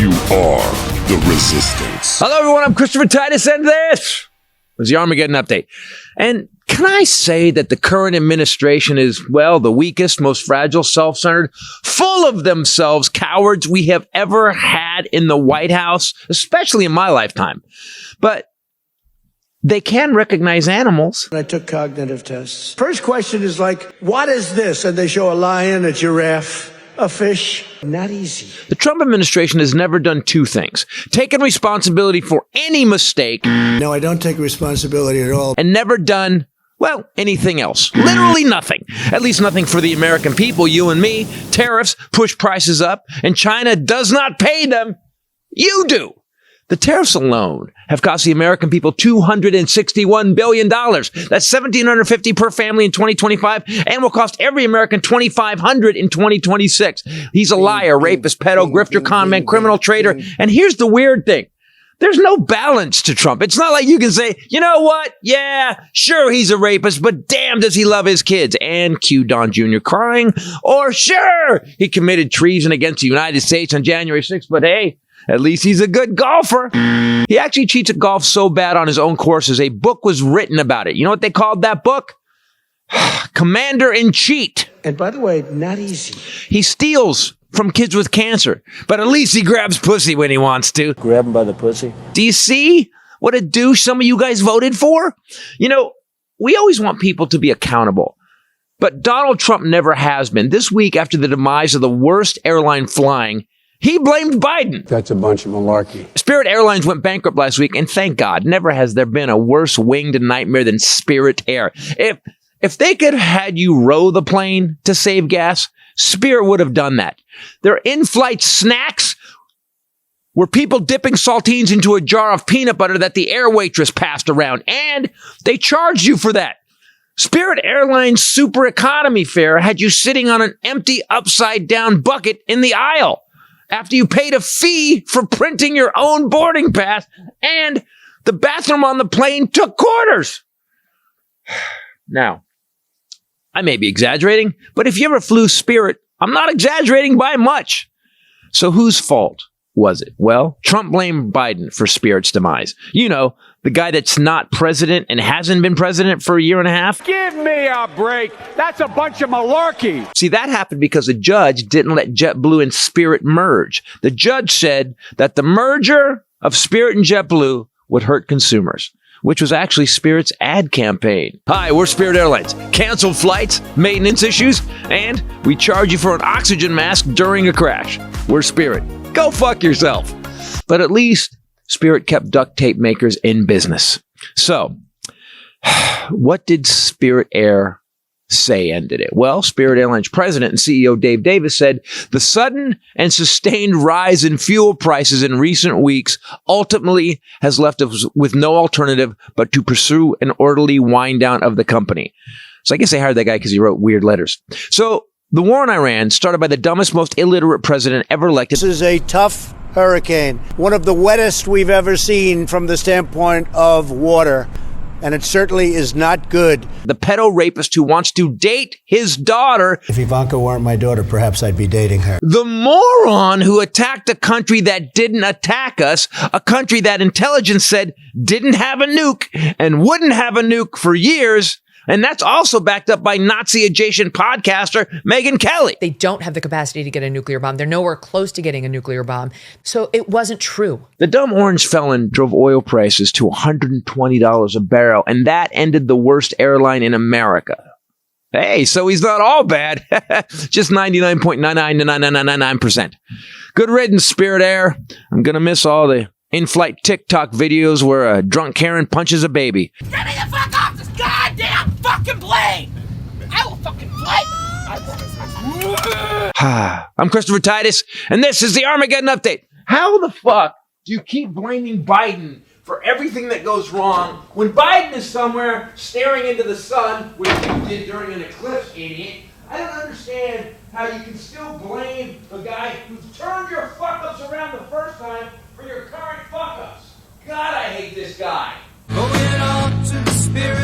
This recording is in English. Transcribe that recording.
You are the resistance. Hello, everyone. I'm Christopher Titus, and this was the Armageddon update. And can I say that the current administration is, well, the weakest, most fragile, self-centered, full of themselves cowards we have ever had in the White House, especially in my lifetime. But they can recognize animals. I took cognitive tests. First question is like, what is this? And they show a lion, a giraffe, a fish. Not easy. The Trump administration has never done two things: taken responsibility for any mistake. No, I don't take responsibility at all. And never done, well, anything else. Literally nothing. At least nothing for the American people, you and me. Tariffs push prices up, and China does not pay them. You do. The tariffs alone have cost the American people $261 billion. That's $1,750 per family in 2025, and will cost every American $2,500 in 2026. He's a liar, rapist, pedo, grifter, conman, criminal, traitor. And here's the weird thing. There's no balance to Trump. It's not like you can say, you know what? Yeah, sure, he's a rapist, but damn, does he love his kids? And cue Don Jr. crying. Or sure, he committed treason against the United States on January 6th, but hey, at least he's a good golfer. He actually cheats at golf so bad on his own courses, a book was written about it. You know what they called that book? Commander in Cheat. And by the way, not easy. He steals from kids with cancer, but at least he grabs pussy when he wants to. Grab him by the pussy. Do you see what a douche some of you guys voted for? You know, we always want people to be accountable, but Donald Trump never has been. This week, after the demise of the worst airline flying, he blamed Biden. That's a bunch of malarkey. Spirit Airlines went bankrupt last week, and thank God, never has there been a worse winged nightmare than Spirit Air. If they could have had you row the plane to save gas, Spirit would have done that. Their in-flight snacks were people dipping saltines into a jar of peanut butter that the air waitress passed around, and they charged you for that. Spirit Airlines super economy fare had you sitting on an empty upside-down bucket in the aisle after you paid a fee for printing your own boarding pass, and the bathroom on the plane took quarters. Now, I may be exaggerating, but if you ever flew Spirit, I'm not exaggerating by much. So whose fault was it? Well, Trump blamed Biden for Spirit's demise. You know, the guy that's not president and hasn't been president for a year and a half. Give me a break. That's a bunch of malarkey. See, that happened because a judge didn't let JetBlue and Spirit merge. The judge said that the merger of Spirit and JetBlue would hurt consumers, which was actually Spirit's ad campaign. Hi, we're Spirit Airlines. Canceled flights, maintenance issues, and we charge you for an oxygen mask during a crash. We're Spirit. Go fuck yourself. But at least Spirit kept duct tape makers in business. So, what did Spirit Air say ended it? Well, Spirit Airlines president and CEO Dave Davis said the sudden and sustained rise in fuel prices in recent weeks ultimately has left us with no alternative but to pursue an orderly wind down of the company. So I guess they hired that guy because he wrote weird letters. So the war in Iran, started by the dumbest, most illiterate president ever elected. This is a tough hurricane, one of the wettest we've ever seen from the standpoint of water. And it certainly is not good. The pedo rapist who wants to date his daughter. If Ivanka weren't my daughter, perhaps I'd be dating her. The moron who attacked a country that didn't attack us, a country that intelligence said didn't have a nuke and wouldn't have a nuke for years. And that's also backed up by Nazi-adjacent podcaster Megyn Kelly. They don't have the capacity to get a nuclear bomb. They're nowhere close to getting a nuclear bomb. So it wasn't true. The dumb orange felon drove oil prices to $120 a barrel, and that ended the worst airline in America. Hey, so he's not all bad. Just 99.999999%. Good riddance, Spirit Air. I'm going to miss all the in-flight TikTok videos where a drunk Karen punches a baby. Get me the fuck off this goddamn fucking plane! I will fucking fly! I'm Christopher Titus, and this is the Armageddon Update. How the fuck do you keep blaming Biden for everything that goes wrong when Biden is somewhere staring into the sun, which you did during an eclipse, idiot? I don't understand how you can still blame the guy who turned your fuck-ups around the first time for your current fuck-ups. God, I hate this guy. Going on to the Spirit